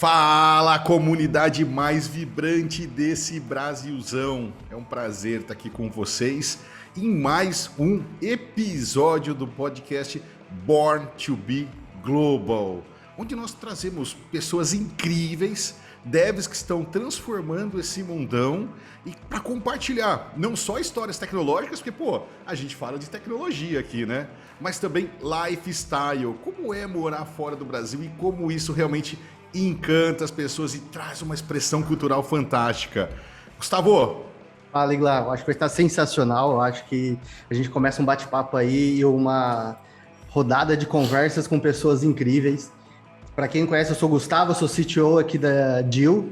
Fala, comunidade mais vibrante desse Brasilzão. É um prazer estar aqui com vocês em mais um episódio do podcast Born to Be Global, onde nós trazemos pessoas incríveis, devs que estão transformando esse mundão e para compartilhar não só histórias tecnológicas, porque, a gente fala de tecnologia aqui, né? Mas também lifestyle, como é morar fora do Brasil e como isso realmente encanta as pessoas e traz uma expressão cultural fantástica. Gustavo! Fala, Iglar. Acho que vai estar sensacional. Acho que a gente começa um bate-papo aí e uma rodada de conversas com pessoas incríveis. Para quem conhece, eu sou o Gustavo, eu sou CTO aqui da Deal.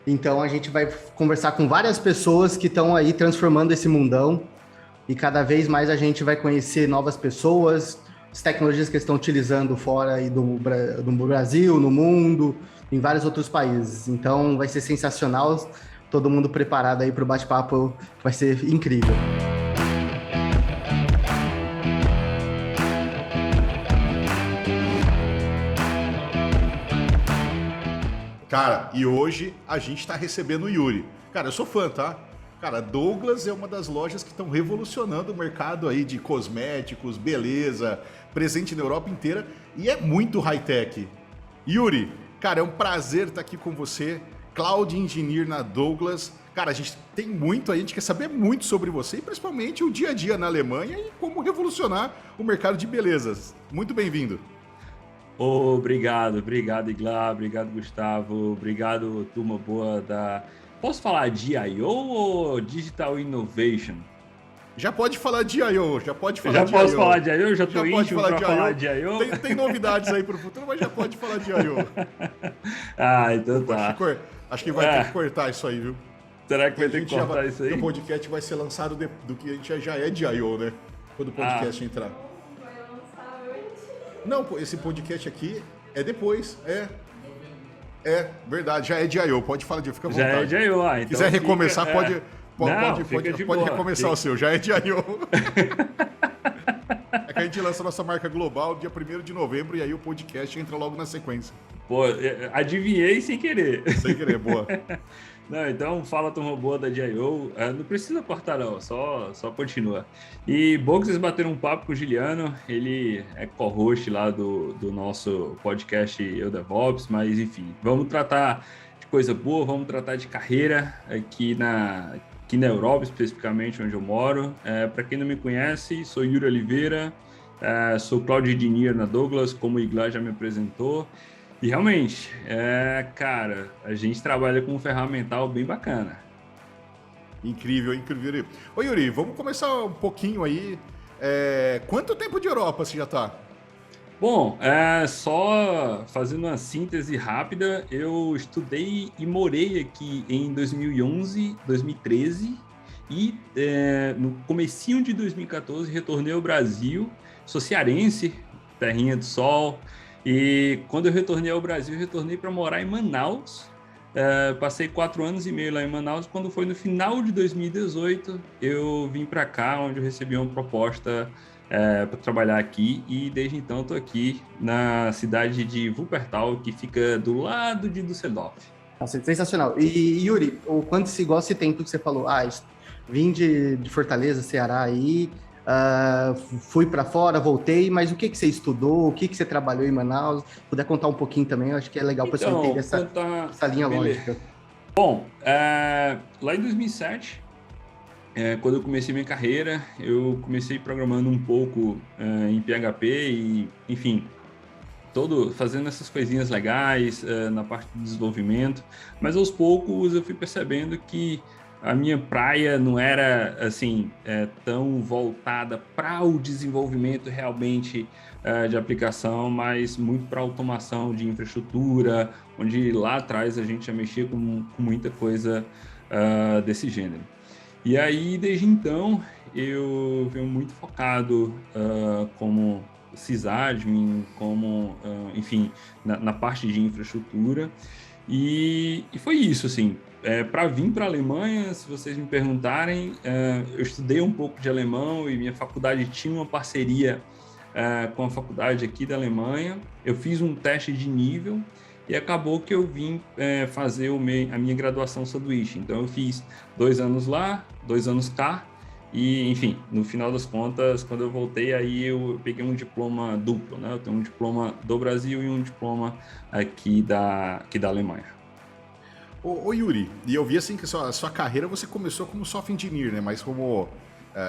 Então a gente vai conversar com várias pessoas que estão aí transformando esse mundão e cada vez mais a gente vai conhecer novas pessoas, as tecnologias que eles estão utilizando fora aí do Brasil, no mundo, em vários outros países. Então vai ser sensacional, todo mundo preparado aí para o bate-papo, vai ser incrível. Cara, e hoje a gente está recebendo o Yuri. Cara, eu sou fã, tá? Cara, Douglas é uma das lojas que estão revolucionando o mercado aí de cosméticos, beleza, presente na Europa inteira e é muito high-tech. Yuri, cara, é um prazer estar aqui com você, Cloud Engineer na Douglas. Cara, a gente tem muito aí, a gente quer saber muito sobre você e principalmente o dia a dia na Alemanha e como revolucionar o mercado de belezas. Muito bem-vindo. Obrigado, Iglar, obrigado, Gustavo, obrigado, turma boa da... Posso falar DIO ou Digital Innovation? Já pode falar DIO, já pode falar já DIO. Já posso falar DIO? Já tô íntimo para falar DIO? Tem novidades aí pro futuro, mas já pode falar DIO. Então tá. Acho que vai ter que cortar isso aí, viu? Será que vai ter que cortar isso aí? O podcast vai ser lançado do que a gente já é DIO, né? Quando o podcast entrar. Não, esse podcast aqui é depois, É verdade, já é DIO, pode falar de fica à vontade. Já é DIO, então. Se quiser recomeçar, pode boa. recomeçar o seu, já é DIO. É que a gente lança a nossa marca global dia 1º de novembro e aí o podcast entra logo na sequência. Pô, adivinhei sem querer. Sem querer, boa. Não, então fala, turma boa da DIO. Não precisa cortar não, só continua. E bom que vocês bateram um papo com o Juliano, ele é co-host lá do nosso podcast Eu DevOps, mas enfim, vamos tratar de coisa boa, vamos tratar de carreira aqui na Europa, especificamente onde eu moro. Para quem não me conhece, sou Yuri Oliveira, sou Cloud Engineer na Douglas, como o Iglar já me apresentou. E realmente, cara, a gente trabalha com um ferramental bem bacana. Incrível, incrível. Ô Yuri, vamos começar um pouquinho aí. Quanto tempo de Europa você já está? Bom, só fazendo uma síntese rápida, eu estudei e morei aqui em 2011, 2013 e no comecinho de 2014 retornei ao Brasil, sou cearense, terrinha do sol. E quando eu retornei ao Brasil, retornei para morar em Manaus. Passei 4 anos e meio lá em Manaus. Quando foi no final de 2018, eu vim para cá, onde eu recebi uma proposta para trabalhar aqui. E desde então estou aqui na cidade de Wuppertal, que fica do lado de Düsseldorf. Nossa, sensacional. E Yuri, o quanto se igual esse tempo que você falou, vim de Fortaleza, Ceará aí... fui para fora, voltei, mas o que você estudou, o que você trabalhou em Manaus? Se puder contar um pouquinho também, eu acho que é legal o pessoal entender essa linha lógica. Bom, lá em 2007, quando eu comecei minha carreira, eu comecei programando um pouco em PHP e, enfim, fazendo essas coisinhas legais na parte de desenvolvimento, mas aos poucos eu fui percebendo que a minha praia não era assim tão voltada para o desenvolvimento realmente de aplicação, mas muito para automação de infraestrutura, onde lá atrás a gente já mexia com muita coisa desse gênero. E aí, desde então, eu venho muito focado como sysadmin, enfim, na parte de infraestrutura. E foi isso, assim. Para vir para a Alemanha, se vocês me perguntarem, eu estudei um pouco de alemão e minha faculdade tinha uma parceria com a faculdade aqui da Alemanha. Eu fiz um teste de nível e acabou que eu vim fazer a minha graduação sanduíche. Então eu fiz 2 anos lá, 2 anos cá, e enfim, no final das contas, quando eu voltei, aí eu peguei um diploma duplo, né? Eu tenho um diploma do Brasil e um diploma aqui da Alemanha. Ô Yuri, e eu vi assim que a sua carreira você começou como software engineer, né? Mas como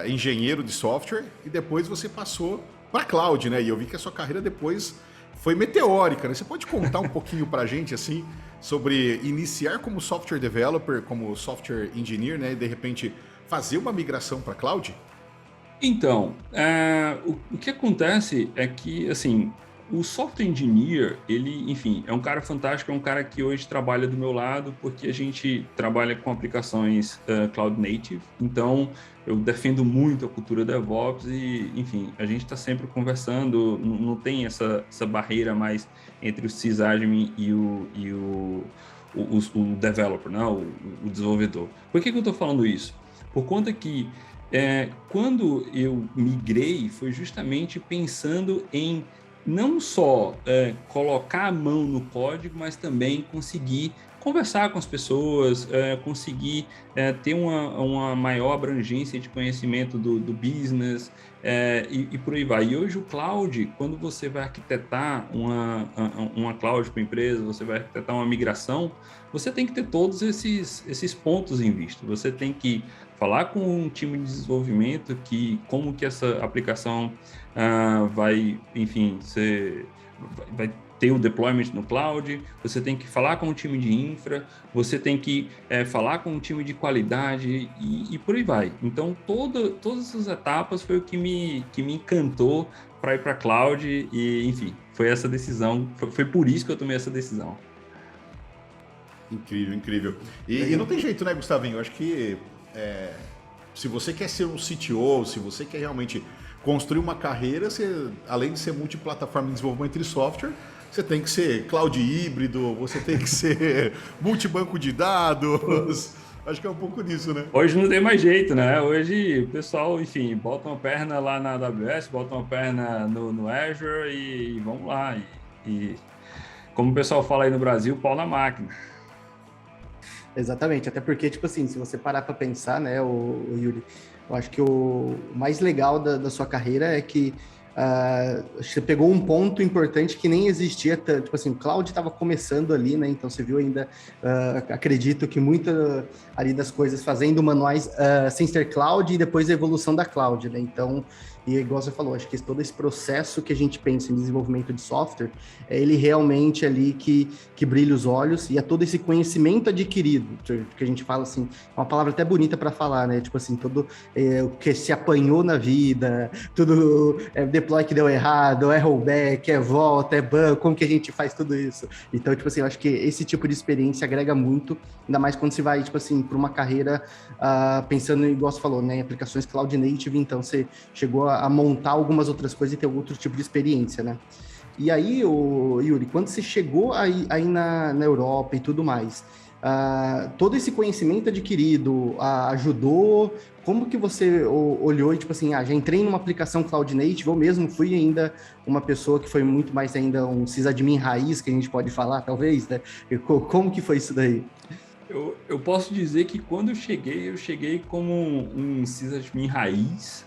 engenheiro de software, e depois você passou para cloud, né? E eu vi que a sua carreira depois foi meteórica, né? Você pode contar um pouquinho para a gente, assim, sobre iniciar como software developer, como software engineer, né? E de repente fazer uma migração para cloud? Então, o que acontece é que, assim, o software engineer, ele, enfim, é um cara fantástico, é um cara que hoje trabalha do meu lado, porque a gente trabalha com aplicações cloud native, então eu defendo muito a cultura DevOps e, enfim, a gente está sempre conversando, não tem essa barreira mais entre o sysadmin e o developer, né? O desenvolvedor. Por que eu estou falando isso? Por conta que quando eu migrei, foi justamente pensando em não só colocar a mão no código, mas também conseguir conversar com as pessoas, conseguir ter uma maior abrangência de conhecimento do business e por aí vai. E hoje o cloud, quando você vai arquitetar uma cloud para a empresa, você vai arquitetar uma migração, você tem que ter todos esses pontos em vista. Você tem que falar com um time de desenvolvimento como que essa aplicação vai, enfim, vai ter o deployment no cloud, você tem que falar com o time de infra, você tem que falar com o time de qualidade e por aí vai. Então, todas essas etapas foi o que me encantou para ir para cloud e, enfim, foi essa decisão, foi por isso que eu tomei essa decisão. Incrível, incrível. E não tem jeito, né, Gustavinho? Eu acho que se você quer ser um CTO, se você quer realmente construir uma carreira, você, além de ser multiplataforma de desenvolvimento de software, você tem que ser cloud híbrido, você tem que ser multibanco de dados. Acho que é um pouco disso, né? Hoje não tem mais jeito, né? Hoje o pessoal, enfim, bota uma perna lá na AWS, bota uma perna no Azure e vamos lá. E como o pessoal fala aí no Brasil, pau na máquina. Exatamente, até porque, tipo assim, se você parar para pensar, né, o Yuri, eu acho que o mais legal da sua carreira é que você pegou um ponto importante que nem existia, tipo assim, o cloud estava começando ali, né, então você viu ainda, acredito que muita ali das coisas fazendo manuais sem ser cloud e depois a evolução da cloud, né, então, e igual você falou, acho que todo esse processo que a gente pensa em desenvolvimento de software, é ele realmente ali que brilha os olhos e é todo esse conhecimento adquirido, que a gente fala assim, é uma palavra até bonita para falar, né? Tipo assim, todo o que se apanhou na vida, tudo deploy que deu errado, é rollback, é volta, é ban, como que a gente faz tudo isso? Então, tipo assim, eu acho que esse tipo de experiência agrega muito, ainda mais quando você vai, tipo assim, para uma carreira pensando, igual você falou, né, em aplicações cloud native, então você chegou a montar algumas outras coisas e ter outro tipo de experiência, né? E aí, Yuri, quando você chegou aí na Europa e tudo mais, todo esse conhecimento adquirido ajudou? Como que você olhou e, tipo assim, já entrei numa aplicação Cloud Native, ou mesmo fui ainda uma pessoa que foi muito mais ainda um sysadmin raiz, que a gente pode falar, talvez, né? Como que foi isso daí? Eu posso dizer que quando eu cheguei como um sysadmin raiz,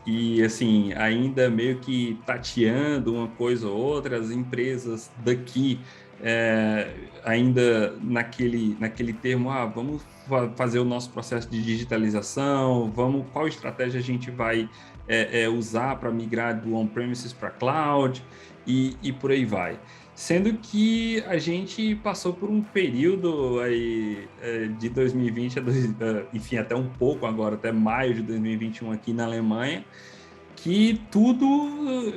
e assim, ainda meio que tateando uma coisa ou outra, as empresas daqui ainda naquele termo, vamos fazer o nosso processo de digitalização, qual estratégia a gente vai usar para migrar do on-premises para cloud e por aí vai. Sendo que a gente passou por um período aí de 2020 enfim, até um pouco agora, até maio de 2021 aqui na Alemanha, que tudo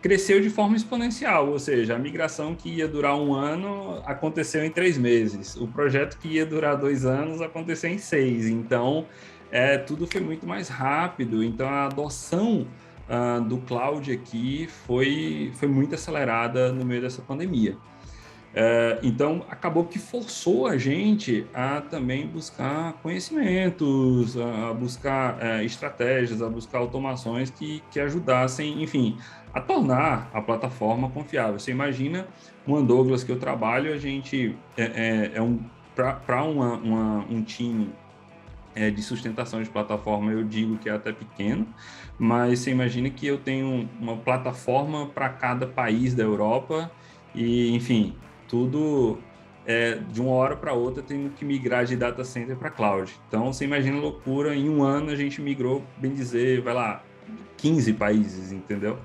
cresceu de forma exponencial, ou seja, a migração que ia durar 1 ano aconteceu em 3 meses, o projeto que ia durar 2 anos aconteceu em 6, então tudo foi muito mais rápido, então a adoção do cloud aqui foi muito acelerada no meio dessa pandemia. Então, acabou que forçou a gente a também buscar conhecimentos, a buscar estratégias, a buscar automações que ajudassem, enfim, a tornar a plataforma confiável. Você imagina uma Douglas que eu trabalho, a gente para um time de sustentação de plataforma, eu digo que é até pequeno, mas você imagina que eu tenho uma plataforma para cada país da Europa e, enfim, tudo de uma hora para outra tendo que migrar de data center para cloud. Então, você imagina a loucura, em um ano a gente migrou, bem dizer, vai lá, 15 países, entendeu?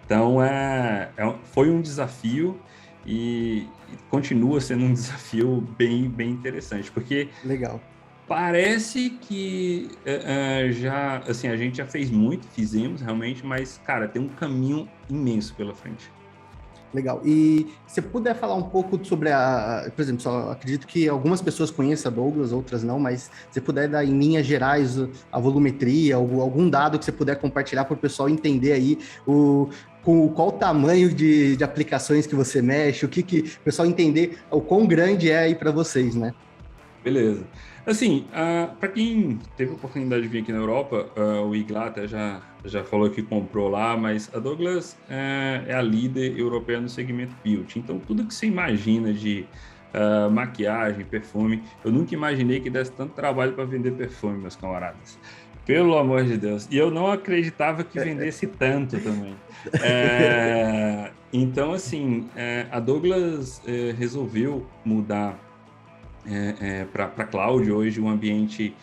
Então, foi um desafio e continua sendo um desafio bem, bem interessante, porque Legal. parece que já, assim, a gente já fizemos realmente, mas, cara, tem um caminho imenso pela frente. Legal. E se puder falar um pouco sobre por exemplo, só acredito que algumas pessoas conheçam a Douglas, outras não, mas se puder dar em linhas gerais a volumetria, algum dado que você puder compartilhar para o pessoal entender aí qual o tamanho de aplicações que você mexe, o o pessoal entender o quão grande é aí para vocês, né? Beleza. Assim, para quem teve a oportunidade de vir aqui na Europa, o Igla até já falou que comprou lá, mas a Douglas é a líder europeia no segmento beauty. Então, tudo que você imagina de maquiagem, perfume, eu nunca imaginei que desse tanto trabalho para vender perfume, meus camaradas. Pelo amor de Deus. E eu não acreditava que vendesse tanto também. Então, assim, a Douglas resolveu mudar para cloud. Hoje o ambiente,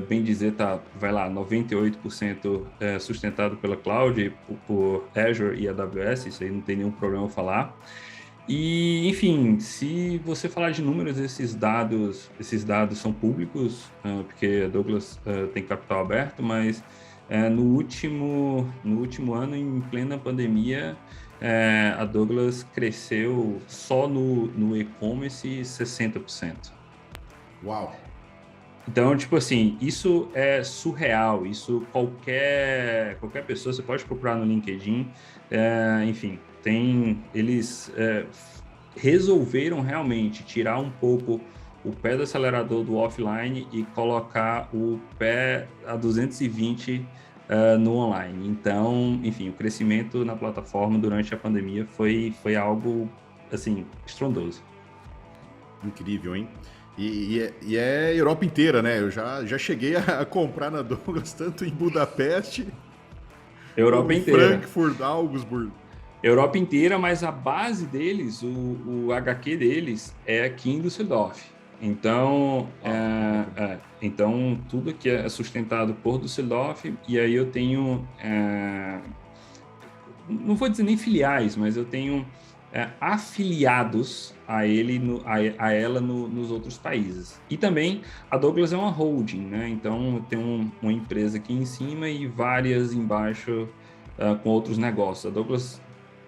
bem dizer, vai lá, 98% sustentado pela cloud, por Azure e AWS, isso aí não tem nenhum problema falar. E, enfim, se você falar de números, esses dados são públicos, porque a Douglas tem capital aberto, mas no último ano, em plena pandemia, a Douglas cresceu só no e-commerce 60%. Uau! Então, tipo assim, isso é surreal, isso qualquer pessoa, você pode procurar no LinkedIn, enfim, eles resolveram realmente tirar um pouco o pé do acelerador do offline e colocar o pé a 220 no online. Então, enfim, o crescimento na plataforma durante a pandemia foi algo, assim, estrondoso. Incrível, hein? E é Europa inteira, né? Eu já cheguei a comprar na Douglas, tanto em Budapeste, Europa como inteira. Frankfurt, Augsburg. Europa inteira, mas a base deles, o HQ deles, é aqui em Düsseldorf. Então, então tudo aqui é sustentado por Düsseldorf, e aí eu tenho, não vou dizer nem filiais, mas eu tenho afiliados a ela nos outros países. E também a Douglas é uma holding, né? Então tem uma empresa aqui em cima e várias embaixo com outros negócios. A Douglas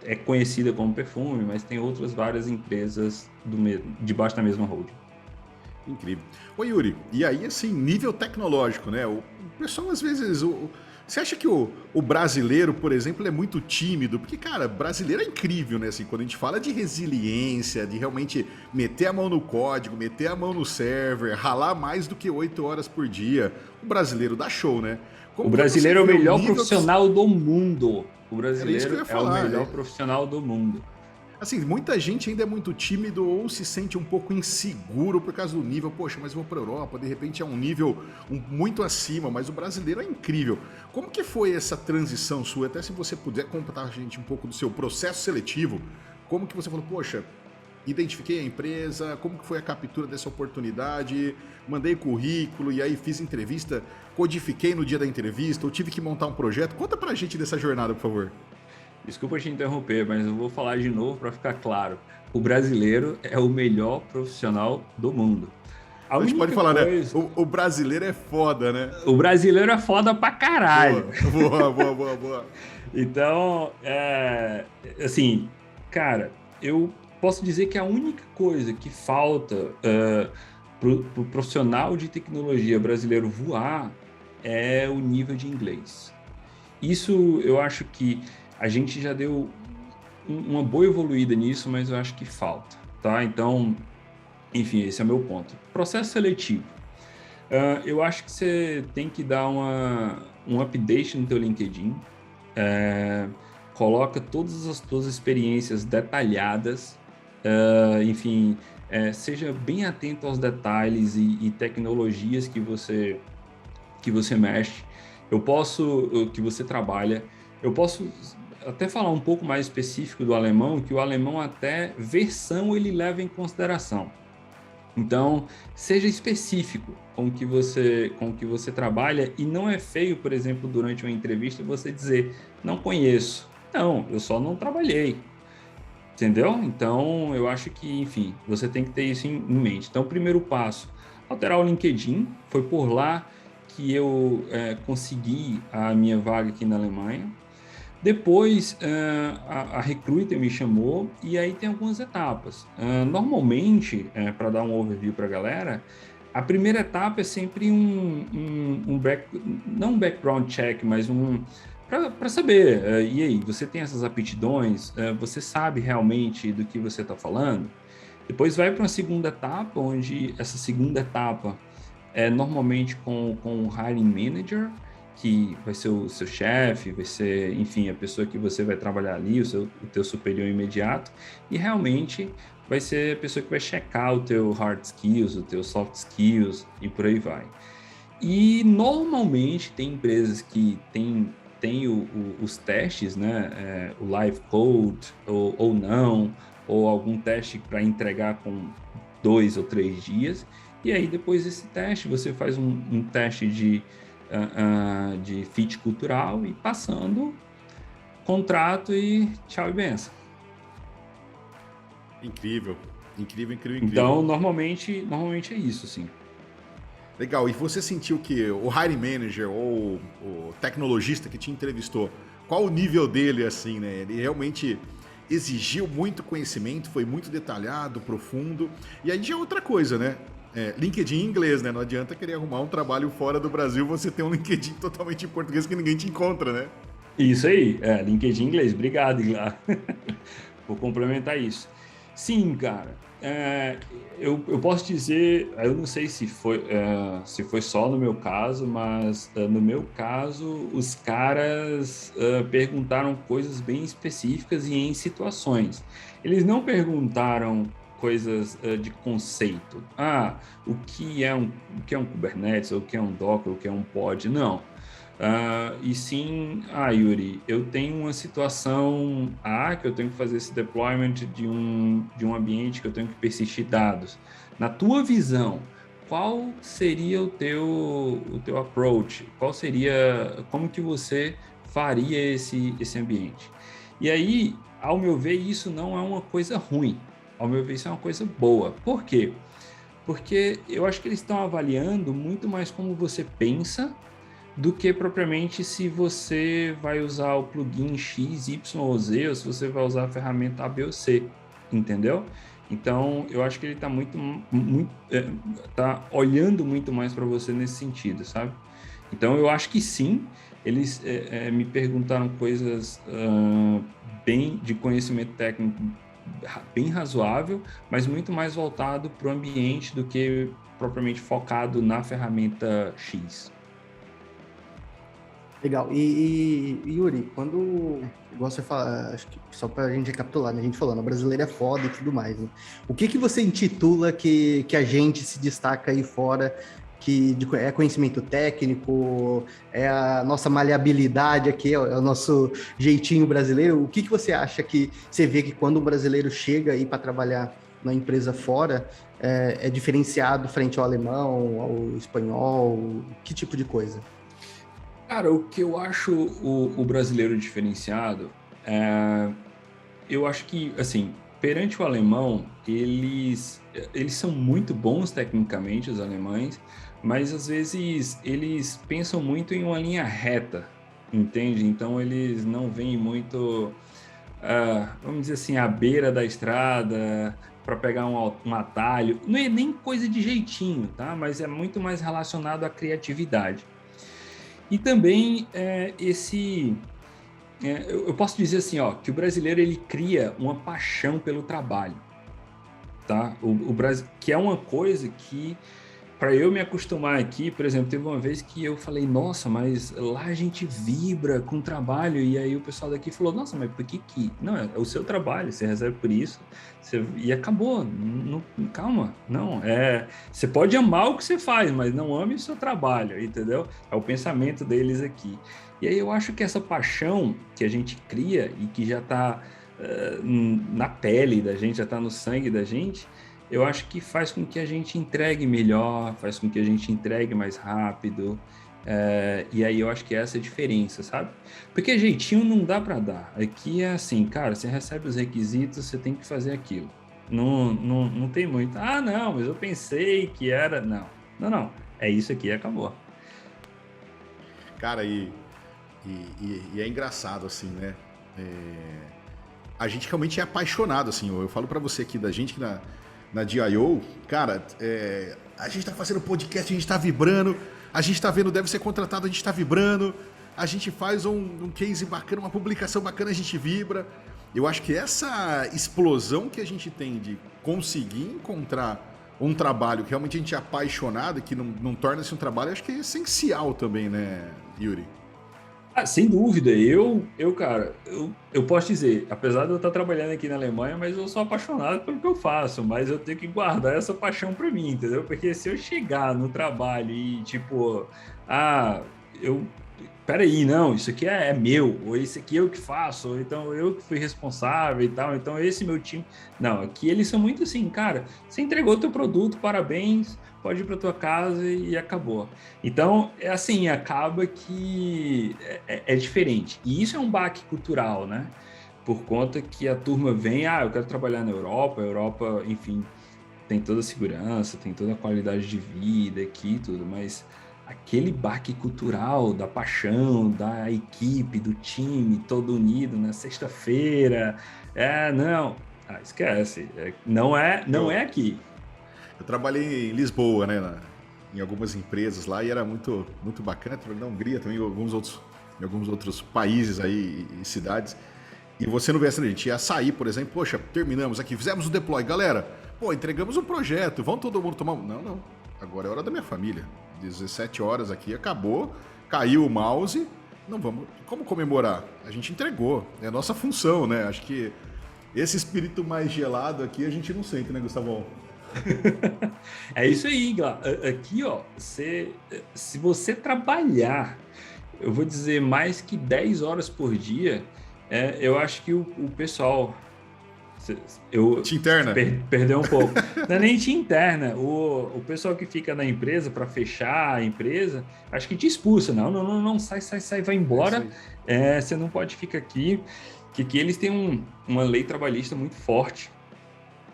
é conhecida como perfume, mas tem outras várias empresas debaixo da mesma holding. Incrível. Ô Yuri, e aí assim, nível tecnológico, né? O pessoal às vezes... Você acha que o brasileiro, por exemplo, é muito tímido? Porque, cara, brasileiro é incrível, né? Assim, quando a gente fala de resiliência, de realmente meter a mão no código, meter a mão no server, ralar mais do que 8 horas por dia, o brasileiro dá show, né? O brasileiro é o melhor profissional do mundo. O brasileiro é o melhor profissional do mundo. Assim, muita gente ainda é muito tímido ou se sente um pouco inseguro por causa do nível. Poxa, mas vou para a Europa, de repente é um nível muito acima, mas o brasileiro é incrível. Como que foi essa transição sua? Até se você puder contar a gente um pouco do seu processo seletivo, como que você falou, poxa, identifiquei a empresa, como que foi a captura dessa oportunidade, mandei currículo e aí fiz entrevista, codifiquei no dia da entrevista, ou tive que montar um projeto. Conta pra gente dessa jornada, por favor. Desculpa te interromper, mas eu vou falar de novo para ficar claro. O brasileiro é o melhor profissional do mundo. A gente pode falar, coisa... né? O brasileiro é foda, né? O brasileiro é foda pra caralho. Boa. Então, assim, cara, eu posso dizer que a única coisa que falta pro profissional de tecnologia brasileiro voar é o nível de inglês. Isso eu acho que a gente já deu uma boa evoluída nisso, mas eu acho que falta. tá? Então, enfim, esse é o meu ponto. Processo seletivo. Eu acho que você tem que dar um update no teu LinkedIn, coloca todas as tuas experiências detalhadas, enfim, seja bem atento aos detalhes e tecnologias que você mexe, que você trabalha. Eu posso até falar um pouco mais específico do alemão, que o alemão até versão ele leva em consideração. Então, seja específico com o que você trabalha, e não é feio, por exemplo, durante uma entrevista você dizer, não conheço. Não, eu só não trabalhei. Entendeu? Então, eu acho que, enfim, você tem que ter isso em mente. Então, o primeiro passo, alterar o LinkedIn. Foi por lá que eu consegui a minha vaga aqui na Alemanha. Depois, a Recruiter me chamou e aí tem algumas etapas. Normalmente, para dar um overview para a galera, a primeira etapa é sempre não um background check, mas para saber, e aí, você tem essas aptidões? Você sabe realmente do que você está falando? Depois vai para uma segunda etapa, onde essa segunda etapa é normalmente com o hiring manager, que vai ser o seu chefe, vai ser, enfim, a pessoa que você vai trabalhar ali, o teu superior imediato, e realmente vai ser a pessoa que vai checar o teu hard skills, o teu soft skills, e por aí vai. E normalmente tem empresas que têm os testes, né? O live code ou não, ou algum teste para entregar com 2 ou 3 dias, e aí depois desse teste você faz um teste de fit cultural e passando contrato e tchau e benção. Incrível. Então, normalmente é isso, sim. Legal. E você sentiu que o hiring manager ou o tecnologista que te entrevistou, qual o nível dele, assim, né? Ele realmente exigiu muito conhecimento, foi muito detalhado, profundo. E aí já é outra coisa, né? LinkedIn em inglês, né? Não adianta querer arrumar um trabalho fora do Brasil, você tem um LinkedIn totalmente em português que ninguém te encontra, né? Isso aí, LinkedIn em inglês. Obrigado, Iglar. Vou complementar isso. Sim, cara. Eu posso dizer, eu não sei se foi só no meu caso, mas no meu caso, os caras perguntaram coisas bem específicas e em situações. Eles não perguntaram coisas de conceito. O que é um Kubernetes, ou o que é um Docker, ou o que é um pod? Não. E sim, Yuri, eu tenho uma situação que eu tenho que fazer esse deployment de um ambiente que eu tenho que persistir dados. Na tua visão, qual seria o teu approach? Como que você faria esse ambiente? E aí, ao meu ver, isso não é uma coisa ruim. Ao meu ver, isso é uma coisa boa. Por quê? Porque eu acho que eles estão avaliando muito mais como você pensa do que propriamente se você vai usar o plugin X, Y ou Z, ou se você vai usar a ferramenta A, B ou C, entendeu? Então, eu acho que ele está tá olhando muito mais para você nesse sentido, sabe? Então, eu acho que sim, eles me perguntaram coisas bem de conhecimento técnico bem razoável, mas muito mais voltado para o ambiente do que propriamente focado na ferramenta X. Legal. E Yuri, igual você fala, acho que só para a gente recapitular, né? A gente falando, a brasileira é foda e tudo mais, né? O que você intitula que a gente se destaca aí fora, é conhecimento técnico, é a nossa maleabilidade aqui, é o nosso jeitinho brasileiro? O que você acha que você vê que quando um brasileiro chega aí para trabalhar na empresa fora, é diferenciado frente ao alemão, ao espanhol? Que tipo de coisa? Cara, o que eu acho o brasileiro diferenciado, eu acho que, assim, perante o alemão, eles são muito bons tecnicamente, os alemães, mas às vezes eles pensam muito em uma linha reta, entende? Então eles não veem muito, vamos dizer assim, à beira da estrada para pegar um atalho. Não é nem coisa de jeitinho, tá? Mas é muito mais relacionado à criatividade. E também eu posso dizer assim, que o brasileiro ele cria uma paixão pelo trabalho. tá? O Brasil, que é uma coisa que, para eu me acostumar aqui, por exemplo, teve uma vez que eu falei, nossa, mas lá a gente vibra com o trabalho, e aí o pessoal daqui falou, nossa, mas por que que... Não, é o seu trabalho, você recebe por isso, e acabou, não, calma, não, você pode amar o que você faz, mas não ame o seu trabalho, entendeu? É o pensamento deles aqui. E aí eu acho que essa paixão que a gente cria e que já está na pele da gente, já está no sangue da gente, eu acho que faz com que a gente entregue melhor, faz com que a gente entregue mais rápido, e aí eu acho que essa é a diferença, sabe? Porque jeitinho não dá para dar. Aqui é assim, cara, você recebe os requisitos, você tem que fazer aquilo. Não tem muito. Ah, não, mas eu pensei que era... Não. É isso aqui e acabou. Cara, e é engraçado, assim, né? A gente realmente é apaixonado, assim. Eu falo pra você aqui, da gente que na DIO, cara, a gente tá fazendo podcast, a gente tá vibrando, a gente tá vendo Deve Ser Contratado, a gente tá vibrando, a gente faz um case bacana, uma publicação bacana, a gente vibra. Eu acho que essa explosão que a gente tem de conseguir encontrar um trabalho que realmente a gente é apaixonado, que não torna-se um trabalho, acho que é essencial também, né, Yuri? Sem dúvida, cara, eu posso dizer, apesar de eu estar trabalhando aqui na Alemanha, mas eu sou apaixonado pelo que eu faço, mas eu tenho que guardar essa paixão para mim, entendeu? Porque se eu chegar no trabalho e tipo, peraí, não, isso aqui é meu, ou isso aqui eu que faço, ou então eu que fui responsável e tal, então esse meu time... Não, aqui eles são muito assim, cara, você entregou teu produto, parabéns, pode ir para tua casa e acabou. Então, é assim, acaba que é diferente. E isso é um baque cultural, né? Por conta que a turma vem, eu quero trabalhar na Europa, a Europa, enfim, tem toda a segurança, tem toda a qualidade de vida aqui e tudo, mas aquele baque cultural da paixão, da equipe, do time, todo unido na sexta-feira, esquece, não é aqui. Eu trabalhei em Lisboa, né, em algumas empresas lá, e era muito, muito bacana. Trabalhei na Hungria também, em alguns outros países aí e cidades. E você não vê assim, a gente ia sair, por exemplo, poxa, terminamos aqui, fizemos o deploy, galera, entregamos um projeto, vamos todo mundo tomar... Não, agora é hora da minha família. 17 horas aqui, acabou, caiu o mouse, não vamos... Como comemorar? A gente entregou, é a nossa função, né? Acho que esse espírito mais gelado aqui a gente não sente, né, Gustavão? É isso aí, Gla. Aqui, ó, se você trabalhar, eu vou dizer mais que 10 horas por dia, eu acho que o pessoal... Te interna? Perdeu um pouco. Não é nem te interna. O pessoal que fica na empresa para fechar a empresa, acho que te expulsa. Não, sai, vai embora. Você não pode ficar aqui. Que eles têm uma lei trabalhista muito forte.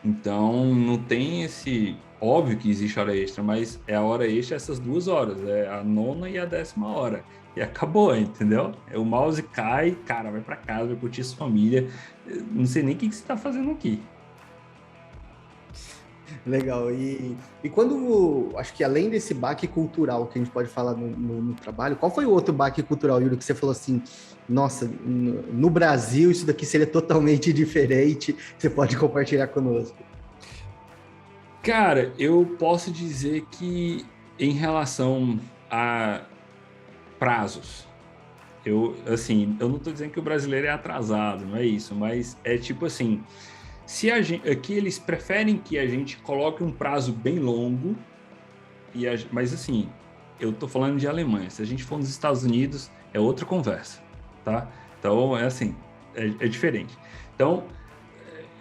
Então, não tem esse... Óbvio que existe hora extra, mas é a hora extra essas 2 horas. É a 9ª e a 10ª hora. E acabou, entendeu? O mouse cai, cara, vai para casa, vai curtir sua família. Não sei nem o que você está fazendo aqui. Legal. E quando... Acho que além desse baque cultural que a gente pode falar no trabalho, qual foi o outro baque cultural, Yuri, que você falou assim, nossa, no Brasil isso daqui seria totalmente diferente, você pode compartilhar conosco? Cara, eu posso dizer que em relação a prazos, eu não estou dizendo que o brasileiro é atrasado, não é isso, mas é tipo assim, aqui eles preferem que a gente coloque um prazo bem longo, mas assim, eu estou falando de Alemanha, se a gente for nos Estados Unidos, é outra conversa, tá? Então, é assim, é diferente. Então,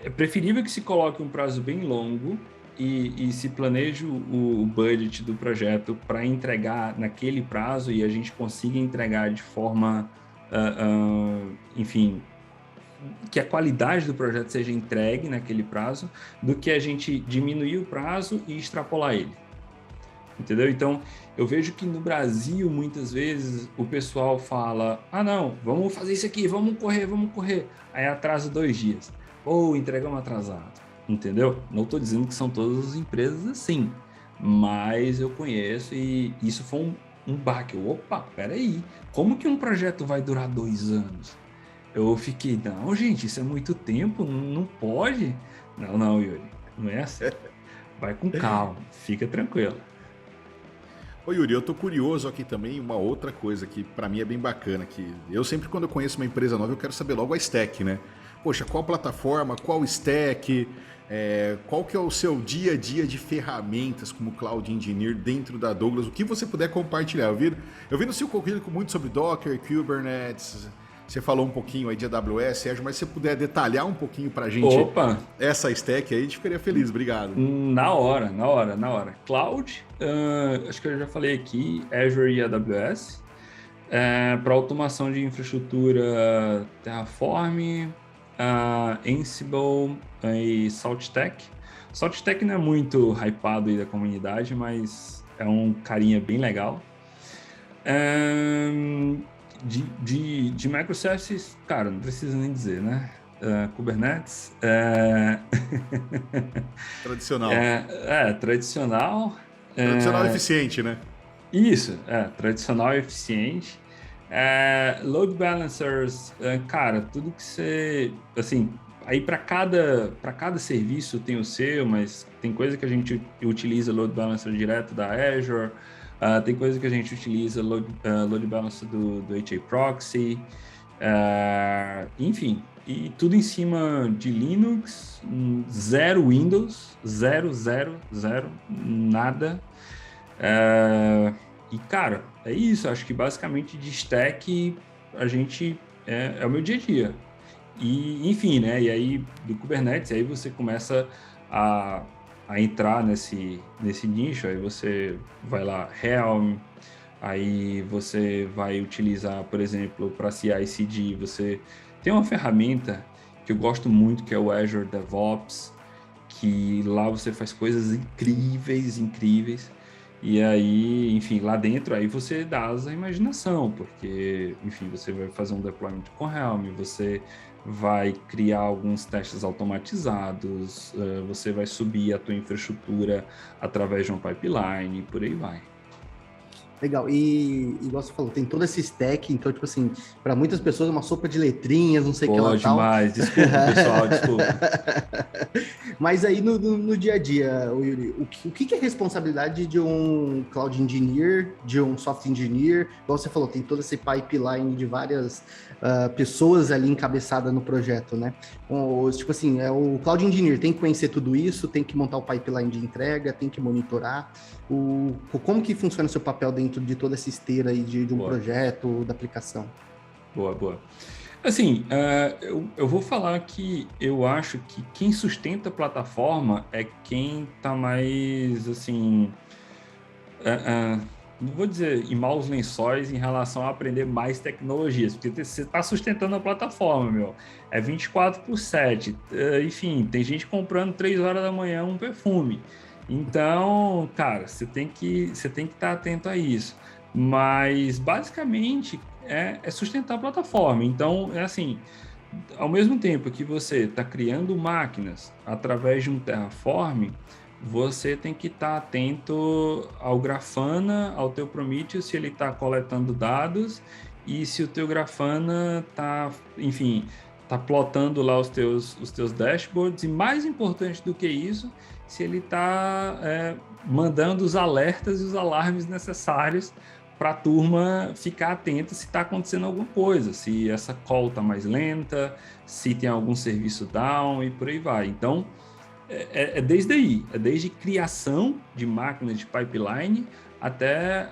é preferível que se coloque um prazo bem longo e se planeje o budget do projeto para entregar naquele prazo e a gente consiga entregar de forma, enfim, que a qualidade do projeto seja entregue naquele prazo, do que a gente diminuir o prazo e extrapolar ele. Entendeu? Então, eu vejo que no Brasil, muitas vezes, o pessoal fala, não, vamos fazer isso aqui, vamos correr. Aí atrasa 2 dias. Ou entregamos atrasado. Entendeu? Não estou dizendo que são todas as empresas assim, mas eu conheço e isso foi um baque. Opa, peraí, como que um projeto vai durar 2 anos? Eu fiquei, não, gente, isso é muito tempo, não pode. Não, Yuri, Não é assim. Vai com calma, fica tranquilo. Ô Yuri, eu tô curioso aqui também, uma outra coisa que pra mim é bem bacana, que eu sempre quando eu conheço uma empresa nova, eu quero saber logo a stack, né? Poxa, qual plataforma, qual stack, qual que é o seu dia a dia de ferramentas como Cloud Engineer dentro da Douglas, o que você puder compartilhar. Eu vi no seu currículo muito sobre Docker, Kubernetes, você falou um pouquinho aí de AWS, Sérgio, mas se você puder detalhar um pouquinho pra gente Opa! essa stack aí, a gente ficaria feliz. Obrigado. Na hora. Cloud, acho que eu já falei aqui, Azure e AWS. Para automação de infraestrutura, Terraform, Ansible e SaltStack. SaltStack não é muito hypado aí da comunidade, mas é um carinha bem legal. De microservices, cara, não precisa nem dizer, né? Kubernetes. Tradicional. Tradicional. Tradicional e eficiente, né? Isso, tradicional e eficiente. Load balancers, cara, tudo que você... Assim, aí para cada serviço tem o seu, mas tem coisa que a gente utiliza load balancer direto da Azure, tem coisa que a gente utiliza load balancer do HA Proxy, enfim, e tudo em cima de Linux, zero Windows, zero, nada. E, cara, é isso. Acho que basicamente de stack a gente é o meu dia a dia. E, enfim, né? E aí do Kubernetes, aí você começa a entrar nesse nicho. Aí você vai lá, Helm, aí você vai utilizar, por exemplo, para CI/CD, você tem uma ferramenta que eu gosto muito, que é o Azure DevOps, que lá você faz coisas incríveis. E aí, enfim, lá dentro, aí você dá asa à imaginação, porque, enfim, você vai fazer um deployment com Helm, você vai criar alguns testes automatizados, você vai subir a tua infraestrutura através de uma pipeline e por aí vai. Legal, e igual você falou, tem todo esse stack, então, tipo assim, para muitas pessoas é uma sopa de letrinhas, não sei o que lá tal. Demais, desculpa, pessoal, desculpa. Mas aí no dia a dia, Yuri, o que é responsabilidade de um Cloud Engineer, de um Software Engineer? Igual você falou, tem todo esse pipeline de várias pessoas ali encabeçadas no projeto, né? Tipo assim, o Cloud Engineer tem que conhecer tudo isso, tem que montar o pipeline de entrega, tem que monitorar. Como que funciona o seu papel dentro de toda essa esteira aí de um projeto, da aplicação? Boa. Assim, eu vou falar que eu acho que quem sustenta a plataforma é quem está mais, assim, não vou dizer em maus lençóis em relação a aprender mais tecnologias, porque você está sustentando a plataforma, meu. É 24/7. Enfim, tem gente comprando 3 horas da manhã um perfume. Então, cara, você tem que estar atento a isso. Mas, basicamente, é sustentar a plataforma. Então, é assim, ao mesmo tempo que você está criando máquinas através de um Terraform, você tem que estar atento ao Grafana, ao teu Prometheus, se ele está coletando dados e se o teu Grafana está, enfim, está plotando lá os teus dashboards. E mais importante do que isso, se ele está mandando os alertas e os alarmes necessários para a turma ficar atenta se está acontecendo alguma coisa, se essa call está mais lenta, se tem algum serviço down e por aí vai. Então, desde aí, desde criação de máquina de pipeline até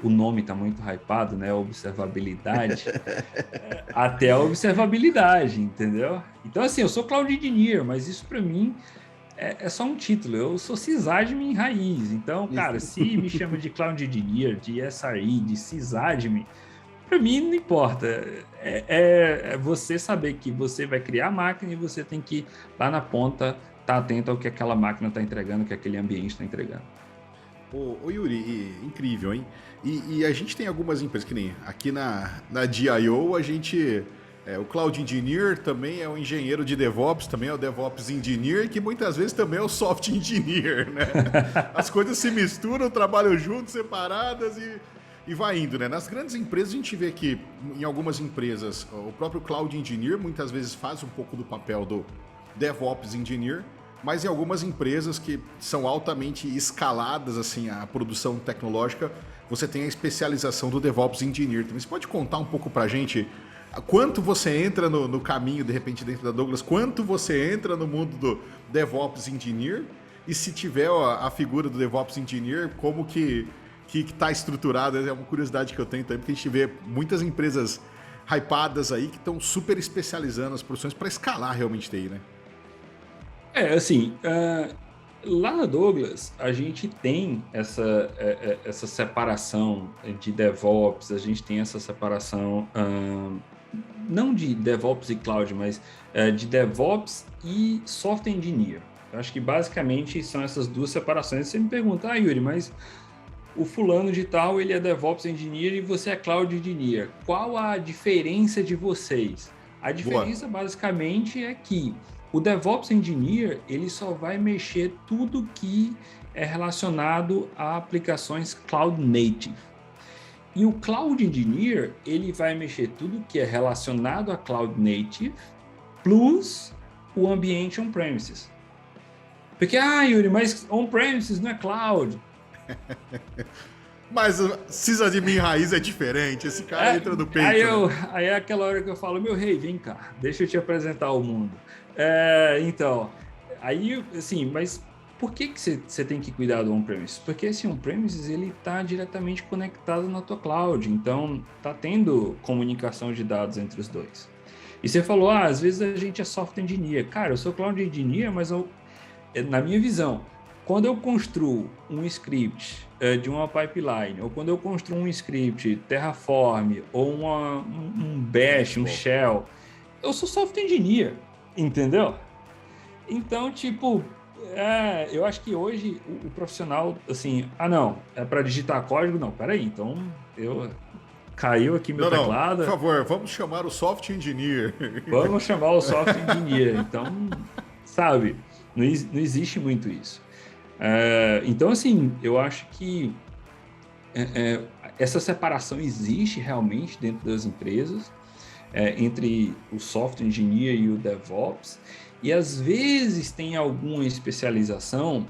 o nome está muito hypado, né? Observabilidade, até a observabilidade, entendeu? Então, assim, eu sou Cloud Engineer, mas isso para mim é só um título. Eu sou sysadmin raiz. Então, cara, se me chama de Cloud Engineer, de SRE, de sysadmin, para mim não importa. É você saber que você vai criar a máquina e você tem que, lá na ponta, estar atento ao que aquela máquina está entregando, o que aquele ambiente está entregando. Ô Yuri, incrível, hein? E a gente tem algumas empresas, que nem aqui na DIO, a gente... o Cloud Engineer também é o engenheiro de DevOps, também é o DevOps Engineer, que muitas vezes também é o Software Engineer, né? As coisas se misturam, trabalham juntos, separadas e vai indo, né? Nas grandes empresas a gente vê que, em algumas empresas, o próprio Cloud Engineer muitas vezes faz um pouco do papel do DevOps Engineer, mas em algumas empresas que são altamente escaladas, assim, a produção tecnológica, você tem a especialização do DevOps Engineer. Então, você pode contar um pouco pra gente quanto você entra no caminho, de repente, dentro da Douglas, quanto você entra no mundo do DevOps Engineer, e se tiver a figura do DevOps Engineer, como que está estruturada? É uma curiosidade que eu tenho também, porque a gente vê muitas empresas hypadas aí que estão super especializando as profissões para escalar realmente TI, né? Assim, lá na Douglas, a gente tem essa separação de DevOps, a gente tem essa separação, não de DevOps e Cloud, mas de DevOps e Software Engineer. Eu acho que basicamente são essas duas separações. Você me pergunta, Yuri, mas o fulano de tal, ele é DevOps Engineer e você é Cloud Engineer. Qual a diferença de vocês? A diferença basicamente é que o DevOps Engineer, ele só vai mexer tudo que é relacionado a aplicações Cloud Native. E o Cloud Engineer, ele vai mexer tudo que é relacionado a Cloud Native, plus o ambiente on-premises. Porque, Yuri, mas on-premises não é Cloud. Mas sysadmin raiz é diferente, esse cara entra no peito. Aí é aquela hora que eu falo, meu rei, vem cá, deixa eu te apresentar ao mundo. Então, aí, assim, mas por que você tem que cuidar do on-premises? Porque esse on-premises, ele está diretamente conectado na tua cloud, então tá tendo comunicação de dados entre os dois. E você falou, às vezes a gente é software engineer. Cara, eu sou cloud engineer, mas na minha visão, quando eu construo um script de uma pipeline, ou quando eu construo um script Terraform, ou um Bash, um Shell, eu sou software engineer, entendeu? Então, tipo, eu acho que hoje o profissional, assim, não, é para digitar código? Não, peraí, então caiu aqui meu teclado. Por favor, vamos chamar o software engineer. Vamos chamar o software engineer. Então, sabe, não existe muito isso. Então, assim, eu acho que essa separação existe realmente dentro das empresas, entre o software engineer e o DevOps, e às vezes tem alguma especialização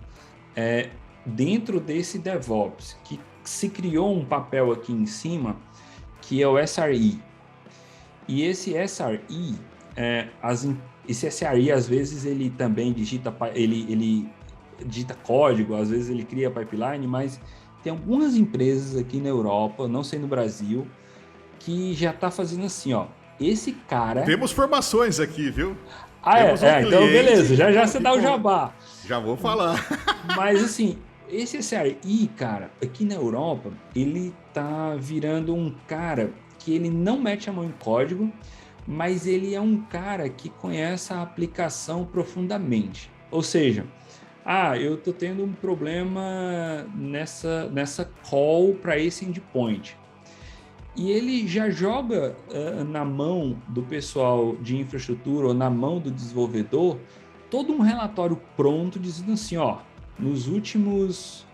dentro desse DevOps, que se criou um papel aqui em cima, que é o SRE. E esse SRE, às vezes ele também digita código, às vezes ele cria pipeline, mas tem algumas empresas aqui na Europa, não sei no Brasil, que já está fazendo assim, esse cara... Temos formações aqui, viu? Então beleza, já você dá o jabá. Já vou falar. Mas assim, esse SRE, cara, aqui na Europa, ele tá virando um cara que ele não mete a mão em código, mas ele é um cara que conhece a aplicação profundamente. Ou seja, eu tô tendo um problema nessa call para esse endpoint. E ele já joga na mão do pessoal de infraestrutura ou na mão do desenvolvedor todo um relatório pronto dizendo assim, nos últimos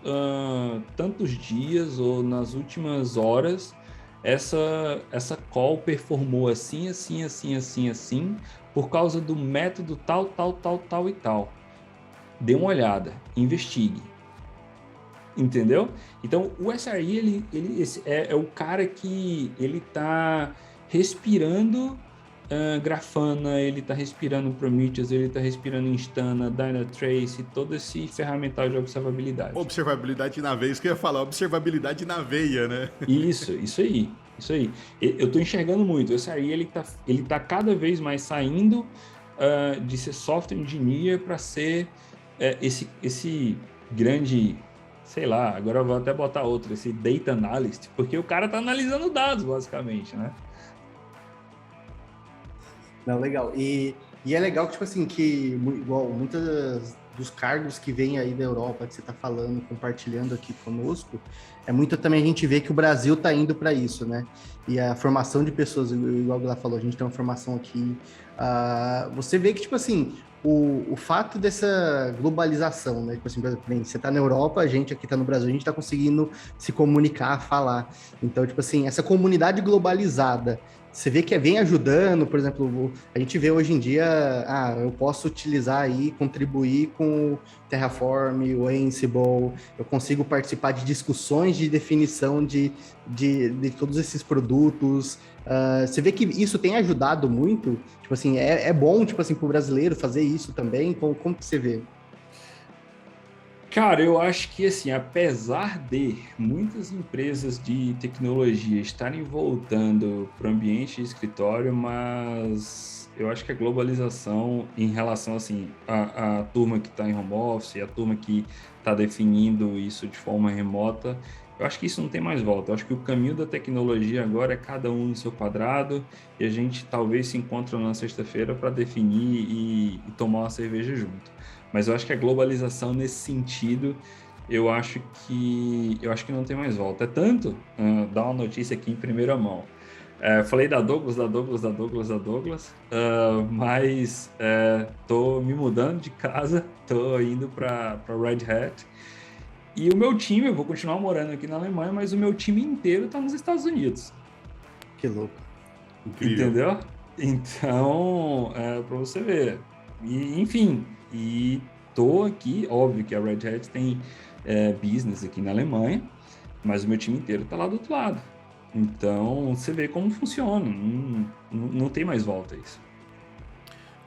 tantos dias ou nas últimas horas, essa call performou assim, assim, assim, assim, assim, por causa do método tal e tal. Dê uma olhada, investigue. Entendeu? Então, o SRE, ele é o cara que ele tá respirando Grafana, ele tá respirando Prometheus, ele tá respirando Instana, Dynatrace, todo esse ferramental de observabilidade. Observabilidade na veia, isso que eu ia falar, observabilidade na veia, né? Isso aí. Eu tô enxergando muito, o SRE, ele tá cada vez mais saindo de ser software engineer para ser esse grande... sei lá, agora eu vou até botar outro, esse data analyst, porque o cara tá analisando dados, basicamente, né? Não, legal. E é legal que, tipo assim, que igual muitos dos cargos que vêm aí da Europa, que você tá falando, compartilhando aqui conosco, é muito também a gente vê que o Brasil tá indo para isso, né? E a formação de pessoas, igual ela falou, a gente tem uma formação aqui, você vê que, tipo assim, o fato dessa globalização, né? Tipo assim, por exemplo, você tá na Europa, a gente aqui tá no Brasil, a gente tá conseguindo se comunicar, falar. Então, tipo assim, essa comunidade globalizada você vê que vem ajudando, por exemplo, a gente vê hoje em dia, eu posso utilizar aí, contribuir com o Terraform, o Ansible, eu consigo participar de discussões de definição de todos esses produtos. Você vê que isso tem ajudado muito, tipo assim, é bom, tipo assim, para o brasileiro fazer isso também? Como que você vê? Cara, eu acho que, assim, apesar de muitas empresas de tecnologia estarem voltando para o ambiente de escritório, mas eu acho que a globalização em relação, assim, a turma que está em home office, a turma que está definindo isso de forma remota, eu acho que isso não tem mais volta. Eu acho que o caminho da tecnologia agora é cada um no seu quadrado e a gente talvez se encontre na sexta-feira para definir e tomar uma cerveja junto. Mas eu acho que a globalização nesse sentido, eu acho que não tem mais volta. É tanto, dar uma notícia aqui em primeira mão. Falei da Douglas, mas tô me mudando de casa, tô indo para Red Hat. E o meu time, eu vou continuar morando aqui na Alemanha, mas o meu time inteiro está nos Estados Unidos. Que louco. Incrível. Entendeu? Então, para você ver. E, enfim, e tô aqui, óbvio que a Red Hat tem business aqui na Alemanha, mas o meu time inteiro tá lá do outro lado. Então, você vê como funciona, não tem mais volta isso.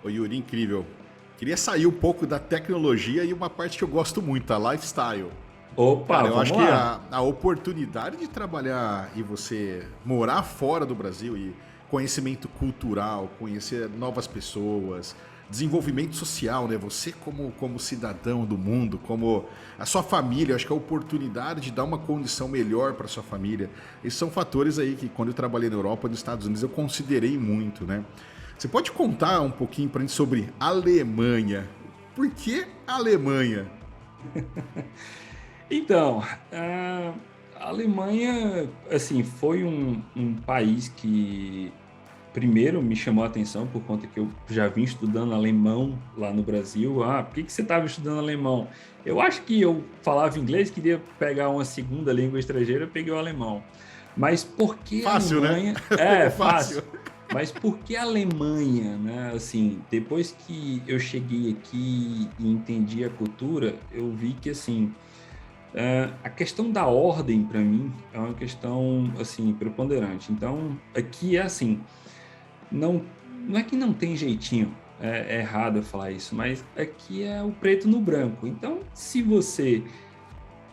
Ô Yuri, incrível. Queria sair um pouco da tecnologia e uma parte que eu gosto muito, a lifestyle. Opa, Cara, eu vamos acho lá. que a oportunidade de trabalhar e você morar fora do Brasil e conhecimento cultural, conhecer novas pessoas, desenvolvimento social, né? Você como cidadão do mundo, como a sua família, eu acho que a oportunidade de dar uma condição melhor para sua família. Esses são fatores aí que quando eu trabalhei na Europa e nos Estados Unidos eu considerei muito, né? Você pode contar um pouquinho para a gente sobre Alemanha? Por que Alemanha? Então, a Alemanha, assim, foi um país que primeiro me chamou a atenção por conta que eu já vim estudando alemão lá no Brasil. Por que você estava estudando alemão? Eu acho que eu falava inglês, queria pegar uma segunda língua estrangeira, eu peguei o alemão. Mas por que a Fácil, Alemanha? né? Fácil. Mas por que a Alemanha, né? Assim, depois que eu cheguei aqui e entendi a cultura, eu vi que, assim, a questão da ordem, para mim, é uma questão, assim, preponderante. Então, aqui é assim, não é que não tem jeitinho, é errado eu falar isso, mas aqui é o preto no branco. Então, se você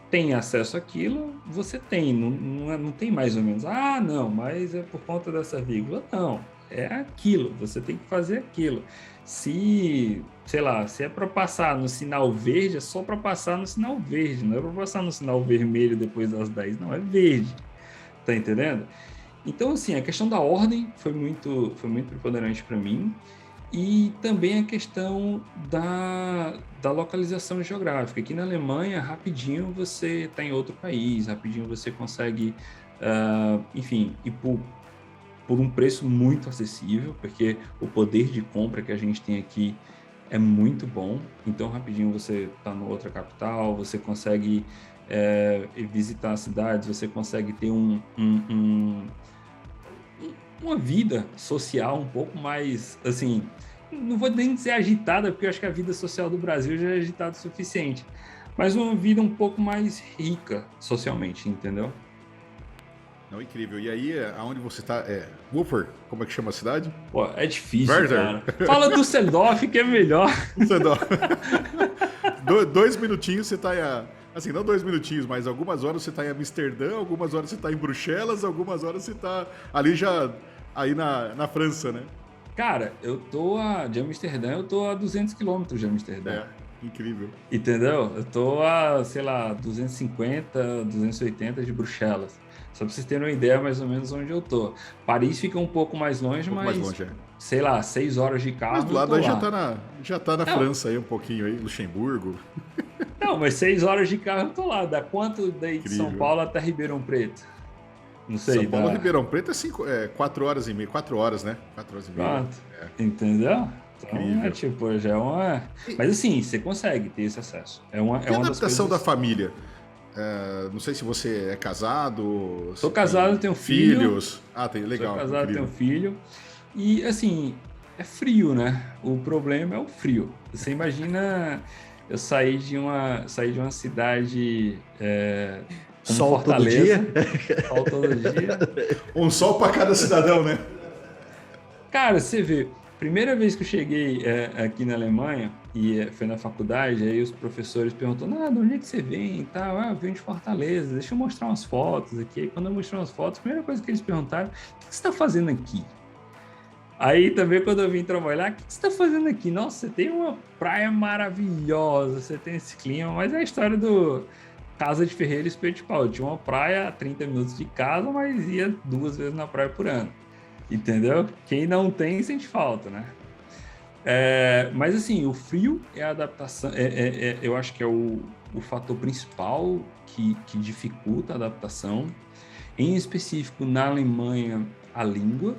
tem acesso àquilo, você tem, não tem mais ou menos, não, mas é por conta dessa vírgula. Não, é aquilo, você tem que fazer aquilo. Se, sei lá, se é para passar no sinal verde, é só para passar no sinal verde, não é para passar no sinal vermelho depois das 10, não, é verde, tá entendendo? Então, assim, a questão da ordem foi muito preponderante para mim. E também a questão da localização geográfica. Aqui na Alemanha, rapidinho você está em outro país, rapidinho você consegue, enfim, ir por um preço muito acessível, porque o poder de compra que a gente tem aqui é muito bom. Então, rapidinho você está em outra capital, você consegue visitar as cidades, você consegue ter uma vida social um pouco mais, assim, não vou nem dizer agitada, porque eu acho que a vida social do Brasil já é agitada o suficiente, mas uma vida um pouco mais rica socialmente, entendeu? Não, incrível. E aí, aonde você está? Wupper, como é que chama a cidade? Pô, é difícil, Werder. cara. Fala Düsseldorf, que é melhor. Düsseldorf. 2 minutinhos você está em... Assim, não 2 minutinhos, mas algumas horas você está em Amsterdã, algumas horas você está em Bruxelas, algumas horas você está ali já aí na França, né? Cara, de Amsterdã, eu tô a 200 quilômetros de Amsterdã. Incrível. Entendeu? Eu tô a, sei lá, 250, 280 de Bruxelas. Só pra vocês terem uma ideia mais ou menos onde eu tô. Paris fica um pouco mais longe, mas, mais longe, sei lá, 6 horas de carro. Mas do lado aí lá. já tá na França aí um pouquinho aí, Luxemburgo. Não, mas 6 horas de carro eu tô lá. Dá quanto daí de São Paulo até Ribeirão Preto? Não sei. São Paulo, Ribeirão Preto é 4 horas e meia. 4 horas, né? 4 horas e meia. Pronto. Entendeu? Então, já é uma... Mas assim, você consegue ter esse acesso. É uma e a adaptação da família? Não sei se você é casado. Sou casado, tenho filho. Filhos. Legal. Sou casado, tenho filho. E, assim, é frio, né? O problema é o frio. Você imagina eu sair de uma cidade como Sol Fortaleza. todo dia? Sol todo dia. Um sol para cada cidadão, né? Cara, você vê, primeira vez que eu cheguei aqui na Alemanha, e foi na faculdade, aí os professores perguntam, de onde é que você vem e tal? Eu venho de Fortaleza, deixa eu mostrar umas fotos aqui. Aí, quando eu mostrei umas fotos, a primeira coisa que eles perguntaram, o que você está fazendo aqui? Aí também quando eu vim trabalhar, o que você está fazendo aqui? Nossa, você tem uma praia maravilhosa, você tem esse clima, mas é a história do Casa de Ferreira e Espeto de Pau. Eu tinha uma praia a 30 minutos de casa, mas ia 2 vezes na praia por ano. Entendeu? Quem não tem, sente falta, né? Mas assim, o frio é a adaptação, eu acho que é o fator principal que dificulta a adaptação. Em específico, na Alemanha, a língua.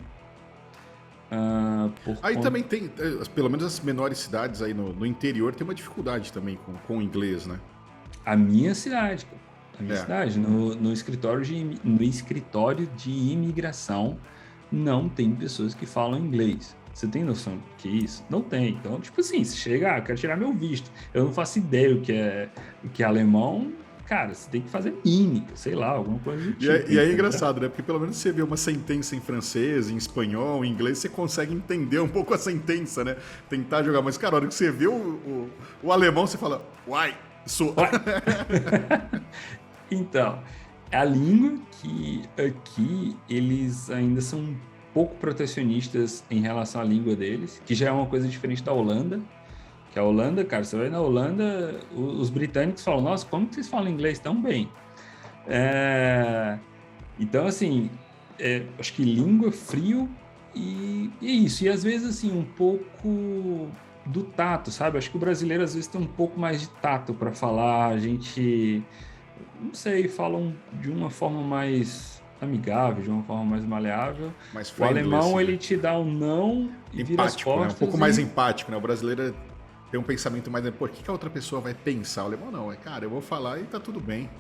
Também tem, pelo menos as menores cidades aí no interior, tem uma dificuldade também com o inglês, né? A minha cidade, no escritório de imigração, não tem pessoas que falam inglês. Você tem noção do que é isso? Não tem. Então, tipo assim, você chega, quero tirar meu visto. Eu não faço ideia o que é alemão. Cara, você tem que fazer mímica, sei lá, alguma coisa do tipo. E aí é engraçado, né? Porque pelo menos você vê uma sentença em francês, em espanhol, em inglês, você consegue entender um pouco a sentença, né? Tentar jogar. Mas, cara, a hora que você vê o alemão, você fala, uai, sou. Então, a língua que aqui eles ainda são um pouco protecionistas em relação à língua deles, que já é uma coisa diferente da Holanda. Que a Holanda, cara, você vai na Holanda, os britânicos falam, nossa, como que vocês falam inglês tão bem? Então, assim, acho que língua, frio e é isso. E às vezes, assim, um pouco do tato, sabe? Acho que o brasileiro às vezes tem um pouco mais de tato para falar, a gente, não sei, falam de uma forma mais amigável, de uma forma mais maleável. Mais o alemão, assim, ele te dá um não e vira as costas. Né? Um pouco mais empático, né? O brasileiro tem um pensamento mais, pô, o que a outra pessoa vai pensar? O alemão não, cara, eu vou falar e tá tudo bem.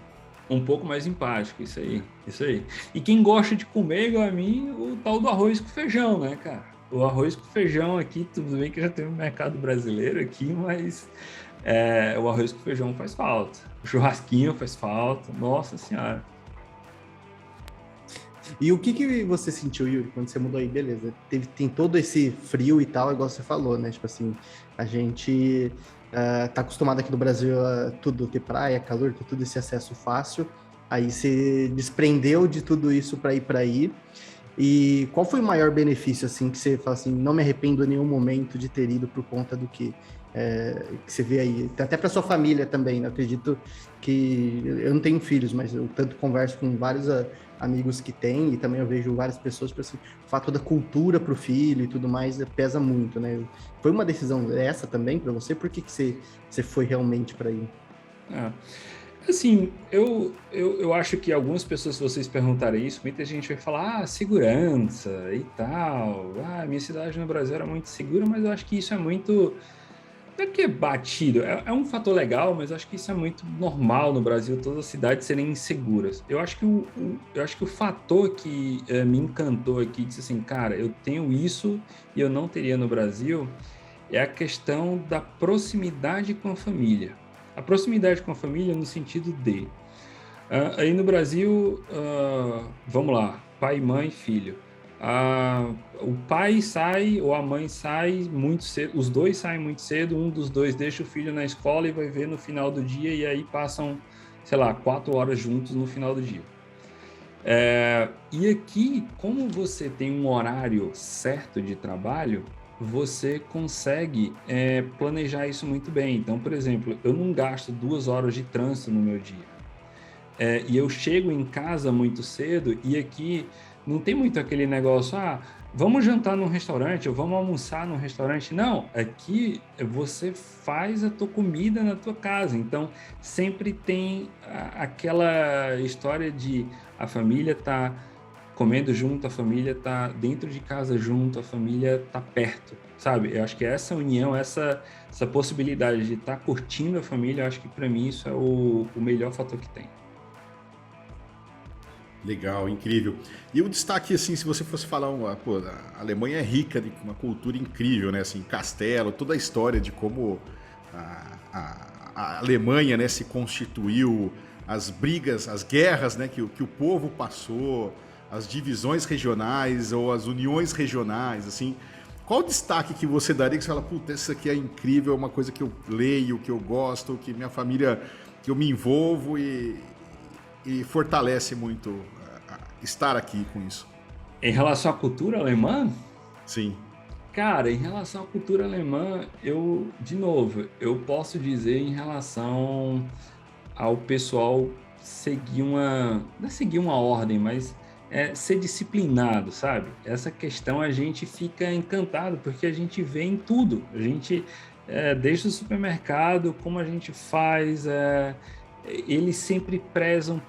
Um pouco mais empático, isso aí. E quem gosta de comer, igual a mim, o tal do arroz com feijão, né, cara? O arroz com feijão aqui, tudo bem que já tem um mercado brasileiro aqui, mas o arroz com feijão faz falta. O churrasquinho faz falta, nossa senhora. E o que você sentiu, Yuri, quando você mudou aí? Beleza, tem todo esse frio e tal, igual você falou, né? Tipo assim, a gente tá acostumado aqui no Brasil a tudo ter praia, calor, ter tudo esse acesso fácil. Aí você desprendeu de tudo isso para ir para aí. E qual foi o maior benefício, assim, que você fala assim, não me arrependo em nenhum momento de ter ido por conta do que você vê aí? Até para sua família também, né? Eu acredito que... Eu não tenho filhos, mas eu tanto converso com vários amigos que têm, e também eu vejo várias pessoas, assim, o fato da cultura para o filho e tudo mais pesa muito, né? Foi uma decisão essa também para você? Por que você foi realmente para aí? Assim, eu acho que algumas pessoas, se vocês perguntarem isso, muita gente vai falar, segurança e tal. Minha cidade no Brasil era muito segura, mas eu acho que isso é muito... Não é que é batido, é um fator legal, mas eu acho que isso é muito normal no Brasil, todas as cidades serem inseguras. Eu acho que o fator que me encantou aqui, disse assim, cara, eu tenho isso e eu não teria no Brasil, é a questão da proximidade com a família. A proximidade com a família no sentido de... aí no Brasil, vamos lá, pai, mãe, filho. O pai sai ou a mãe sai muito cedo, os dois saem muito cedo, um dos dois deixa o filho na escola e vai ver no final do dia, e aí passam, sei lá, 4 horas juntos no final do dia. E aqui, como você tem um horário certo de trabalho, você consegue planejar isso muito bem. Então, por exemplo, eu não gasto 2 horas de trânsito no meu dia. E eu chego em casa muito cedo, e aqui não tem muito aquele negócio, vamos jantar num restaurante ou vamos almoçar num restaurante. Não, aqui você faz a tua comida na tua casa. Então, sempre tem aquela história de a família tá comendo junto, a família tá dentro de casa junto, a família tá perto, sabe? Eu acho que essa união, essa possibilidade de estar curtindo a família, eu acho que para mim isso é o melhor fator que tem. Legal, incrível. E o destaque, assim, se você fosse falar, pô, a Alemanha é rica de uma cultura incrível, né? Assim, castelo, toda a história de como a Alemanha, né, se constituiu, as brigas, as guerras, né, que o povo passou, as divisões regionais ou as uniões regionais, assim. Qual o destaque que você daria que você fala, puta, isso aqui é incrível, é uma coisa que eu leio, que eu gosto, que minha família, que eu me envolvo e fortalece muito estar aqui com isso. Em relação à cultura alemã, Sim. cara, em relação à cultura alemã, de novo, eu posso dizer em relação ao pessoal seguir não é seguir uma ordem, mas ser disciplinado, sabe? Essa questão a gente fica encantado, porque a gente vê em tudo. A gente, desde o supermercado, como a gente faz, eles sempre prezam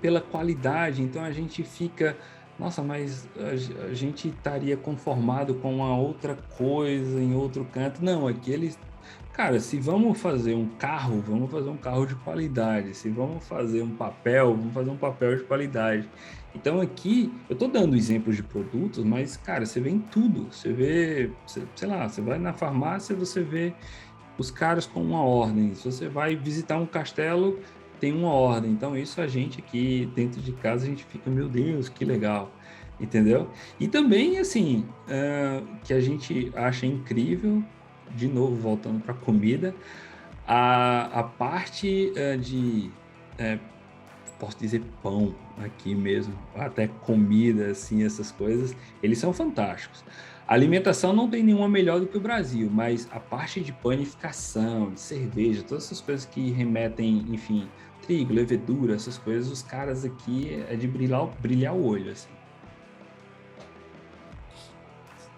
pela qualidade, então a gente fica, nossa, mas a gente estaria conformado com uma outra coisa em outro canto. Não, aqui eles, cara, se vamos fazer um carro, vamos fazer um carro de qualidade. Se vamos fazer um papel, vamos fazer um papel de qualidade. Então aqui, eu tô dando exemplos de produtos, mas, cara, você vê em tudo. Você vê, sei lá, você vai na farmácia, você vê os caras com uma ordem. Se você vai visitar um castelo, tem uma ordem. Então isso a gente aqui dentro de casa, a gente fica, meu Deus, que legal. Entendeu? E também, assim, que a gente acha incrível, de novo, voltando para a comida, a parte posso dizer pão aqui mesmo, até comida, assim, essas coisas, eles são fantásticos. A alimentação não tem nenhuma melhor do que o Brasil, mas a parte de panificação, de cerveja, todas essas coisas que remetem, enfim, trigo, levedura, essas coisas, os caras aqui é de brilhar o olho, assim.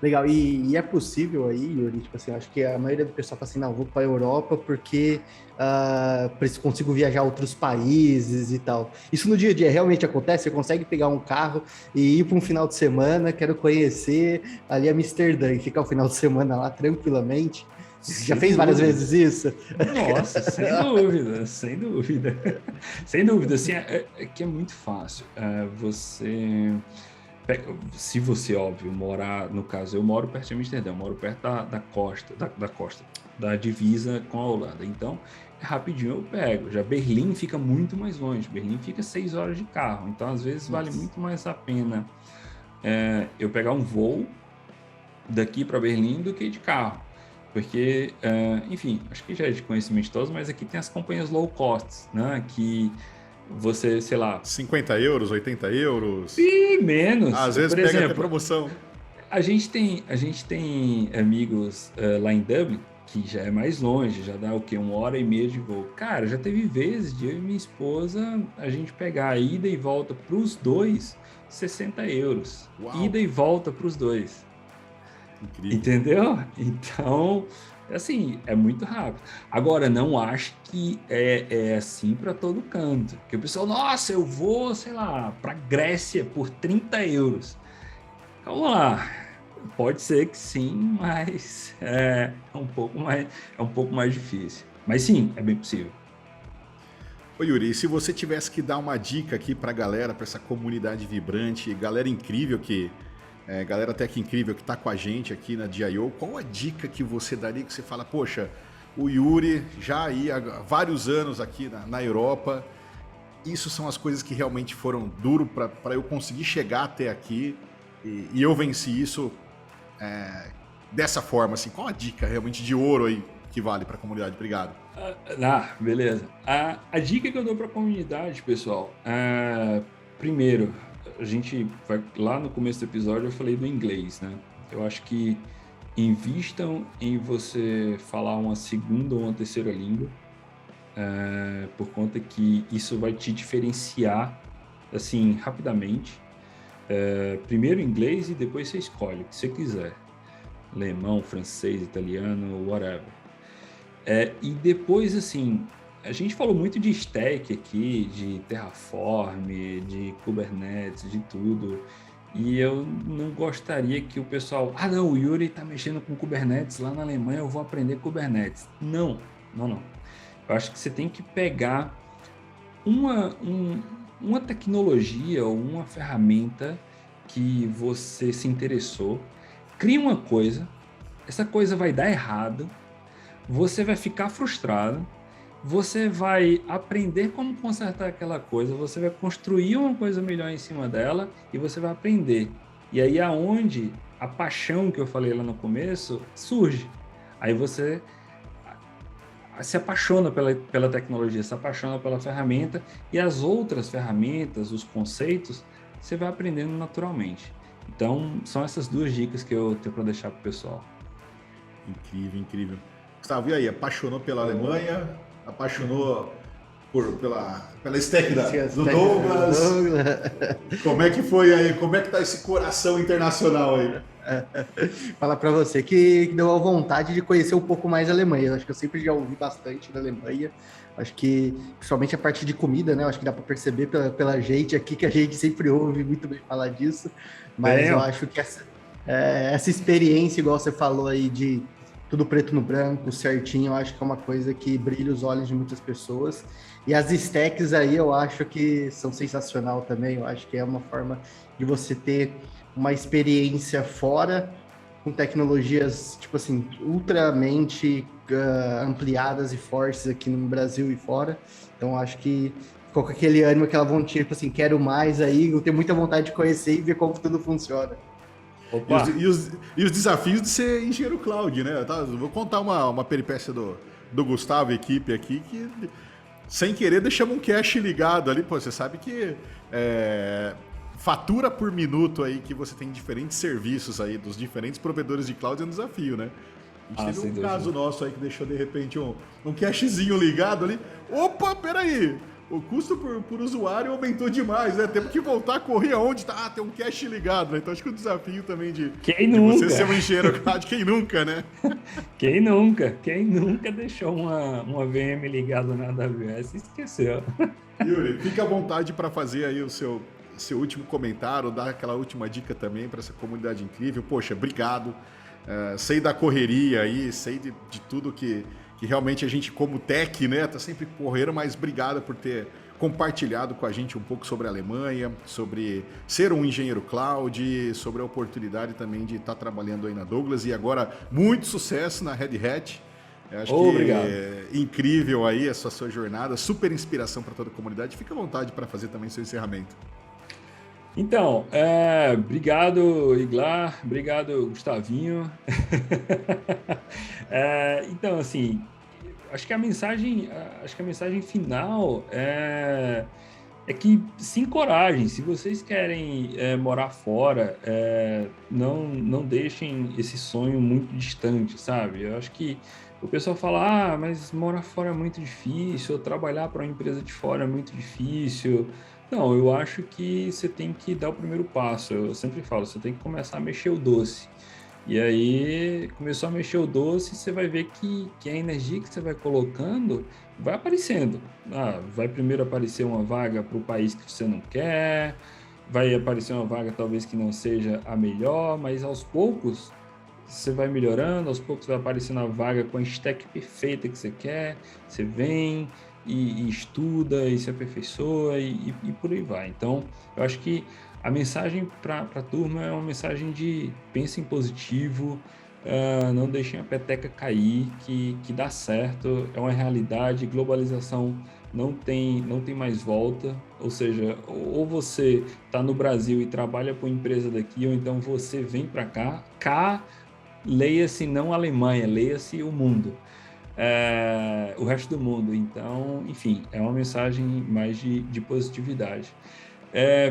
Legal, e é possível aí, Yuri, tipo assim, eu acho que a maioria do pessoal fala assim, não, vou para a Europa porque consigo viajar a outros países e tal. Isso no dia a dia realmente acontece? Você consegue pegar um carro e ir para um final de semana, quero conhecer ali Amsterdã e ficar o final de semana lá tranquilamente? Já fez várias vezes isso? Nossa, sem dúvida, sem dúvida. Sem dúvida, assim, que é muito fácil. Se você, óbvio, morar, no caso, eu moro perto de Amsterdã, eu moro perto da costa, da divisa com a Holanda. Então, rapidinho eu pego. Já Berlim fica muito mais longe. Berlim fica 6 horas de carro. Então, às vezes, vale muito mais a pena eu pegar um voo daqui para Berlim do que de carro. Porque, enfim, acho que já é de conhecimento de todos, mas aqui tem as companhias low cost, né? Que você, sei lá... 50 euros, 80 euros? E menos. Às vezes por pega exemplo, até promoção. A gente tem amigos lá em Dublin, que já é mais longe, já dá o quê? 1h30 de voo. Cara, já teve vezes de eu e minha esposa a gente pegar a ida e volta para os dois, 60 euros. Uau. Ida e volta para os dois. Incrível. Entendeu? Então, assim, é muito rápido. Agora, não acho que é assim para todo canto. Porque o pessoal, nossa, eu vou, sei lá, para Grécia por 30 euros. Calma lá. Pode ser que sim, mas é um pouco mais difícil. Mas sim, é bem possível. Ô Yuri, e se você tivesse que dar uma dica aqui pra galera, pra essa comunidade vibrante, galera incrível galera até que incrível que tá com a gente aqui na DIO, qual a dica que você daria que você fala, poxa, o Yuri já aí há vários anos aqui na Europa, isso são as coisas que realmente foram duro para eu conseguir chegar até aqui e eu venci isso dessa forma, assim, qual a dica realmente de ouro aí que vale para a comunidade? Obrigado. Beleza. A dica que eu dou para a comunidade, pessoal, primeiro, a gente vai, lá no começo do episódio eu falei do inglês, né? Eu acho que invistam em você falar uma segunda ou uma terceira língua, por conta que isso vai te diferenciar, assim, rapidamente. Primeiro inglês e depois você escolhe o que você quiser. Alemão, francês, italiano, whatever. E depois, assim, a gente falou muito de stack aqui, de Terraform, de Kubernetes, de tudo. E eu não gostaria que o pessoal... não, o Yuri tá mexendo com Kubernetes lá na Alemanha, eu vou aprender Kubernetes. Não. Eu acho que você tem que pegar uma tecnologia ou uma ferramenta que você se interessou, cria uma coisa, essa coisa vai dar errado, você vai ficar frustrado, você vai aprender como consertar aquela coisa, você vai construir uma coisa melhor em cima dela e você vai aprender. E aí é onde a paixão que eu falei lá no começo surge. Aí você se apaixona pela tecnologia, se apaixona pela ferramenta e as outras ferramentas, os conceitos, você vai aprendendo naturalmente. Então, são essas duas dicas que eu tenho para deixar para o pessoal. Incrível, incrível. Gustavo, e aí? Apaixonou pela Alemanha? Apaixonou pela stack do Douglas? Como é que foi aí? Como é que tá esse coração internacional aí? Falar para você que deu a vontade de conhecer um pouco mais a Alemanha. Eu acho que eu sempre já ouvi bastante da Alemanha. Acho que, principalmente a parte de comida, né? Eu acho que dá para perceber pela gente aqui que a gente sempre ouve muito bem falar disso. Mas eu acho que essa experiência, igual você falou aí, de tudo preto no branco, certinho, eu acho que é uma coisa que brilha os olhos de muitas pessoas. E as stacks aí eu acho que são sensacional também. Eu acho que é uma forma de você ter uma experiência fora com tecnologias, tipo assim, ultramente ampliadas e fortes aqui no Brasil e fora. Então, acho que ficou com aquele ânimo, aquela vontade, tipo assim, quero mais aí, eu tenho muita vontade de conhecer e ver como tudo funciona. E os desafios de ser engenheiro cloud, né? Vou contar uma peripécia do Gustavo e equipe aqui, que sem querer deixamos um cache ligado ali. Pô, você sabe que fatura por minuto aí que você tem diferentes serviços aí dos diferentes provedores de cloud é um desafio, né? A gente teve um caso nosso aí que deixou de repente um cachezinho ligado ali. Opa, peraí! O custo por usuário aumentou demais, né? Temos que voltar a correr aonde tá. Tem um cache ligado, né? Então acho que o desafio também de você ser um engenheiro cloud, quem nunca, né? Quem nunca deixou uma VM ligada na AWS e esqueceu. Yuri, fica à vontade para fazer aí o seu último comentário, dar aquela última dica também para essa comunidade incrível. Poxa, obrigado. Sei da correria aí, sei de tudo que realmente a gente, como tech, né, tá sempre correndo, mas obrigado por ter compartilhado com a gente um pouco sobre a Alemanha, sobre ser um engenheiro cloud, sobre a oportunidade também de estar trabalhando aí na Douglas e agora muito sucesso na Red Hat. Acho que obrigado. É incrível aí essa sua jornada, super inspiração para toda a comunidade. Fica à vontade para fazer também seu encerramento. Então, obrigado, Iglar, obrigado, Gustavinho. Então, assim, acho que a mensagem final é que se encorajem. Se vocês querem morar fora, não deixem esse sonho muito distante, sabe? Eu acho que o pessoal fala, mas morar fora é muito difícil, trabalhar para uma empresa de fora é muito difícil. Não, eu acho que você tem que dar o primeiro passo. Eu sempre falo, você tem que começar a mexer o doce. E aí, começou a mexer o doce, você vai ver que a energia que você vai colocando vai aparecendo. Vai primeiro aparecer uma vaga para o país que você não quer, vai aparecer uma vaga talvez que não seja a melhor, mas aos poucos você vai melhorando, aos poucos vai aparecendo a vaga com a stack perfeita que você quer, você vem e estuda e se aperfeiçoa e por aí vai. Então, eu acho que a mensagem para a turma é uma mensagem de pensem positivo, não deixem a peteca cair, que dá certo, é uma realidade, globalização não tem mais volta, ou seja, ou você está no Brasil e trabalha para uma empresa daqui, ou então você vem para cá, leia-se não a Alemanha, leia-se o mundo. O resto do mundo. Então, enfim, é uma mensagem mais de positividade.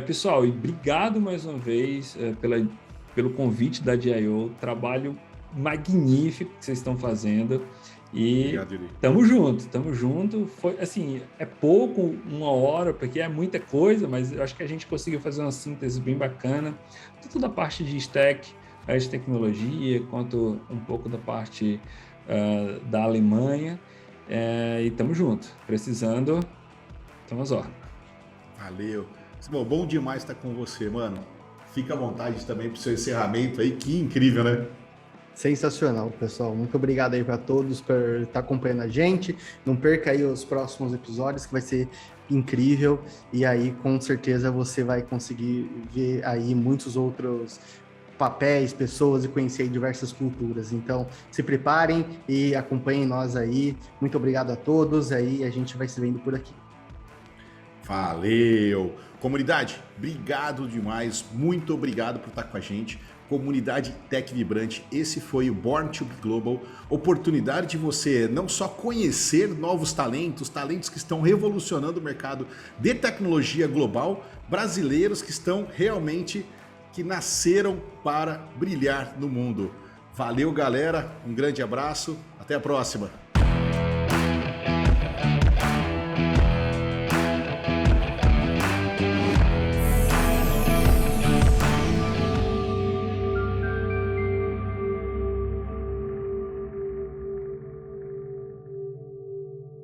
Pessoal, e obrigado mais uma vez pelo convite da DIO, trabalho magnífico que vocês estão fazendo e tamo junto. Foi assim, é pouco, 1 hora, porque é muita coisa, mas eu acho que a gente conseguiu fazer uma síntese bem bacana, tanto da parte de stack, de tecnologia, quanto um pouco da parte da Alemanha, e tamo junto, precisando, estamos ó. Valeu. Bom demais estar com você, mano. Fica à vontade também pro seu encerramento aí, que incrível, né? Sensacional, pessoal. Muito obrigado aí para todos por estar acompanhando a gente. Não perca aí os próximos episódios, que vai ser incrível. E aí, com certeza, você vai conseguir ver aí muitos outros papéis, pessoas e conhecer diversas culturas. Então, se preparem e acompanhem nós aí. Muito obrigado a todos. Aí a gente vai se vendo por aqui. Valeu! Comunidade, obrigado demais. Muito obrigado por estar com a gente. Comunidade Tech Vibrante, esse foi o Born to Be Global, oportunidade de você não só conhecer novos talentos, talentos que estão revolucionando o mercado de tecnologia global, brasileiros que estão realmente, que nasceram para brilhar no mundo. Valeu, galera, um grande abraço, até a próxima.